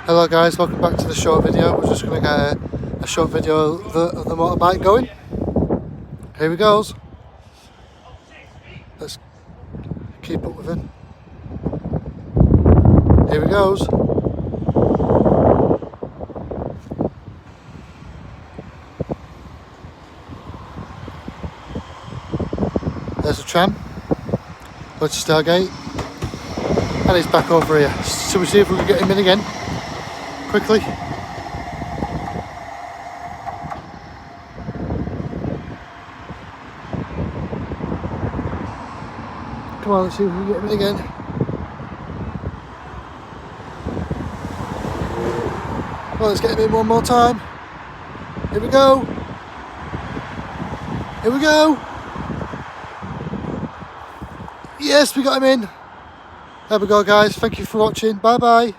Hello guys, welcome back to the short video. We're just going to get a short video of the motorbike going. Here he goes. Let's keep up with him. Here he goes. There's the tram. Let's Stargate. And he's back over here. So we see if we can get him in again. Quickly. Come on, let's see if we can get him in again. Well, let's get him in one more time. Here we go. Here we go. Yes, we got him in. There we go, guys. Thank you for watching. Bye bye.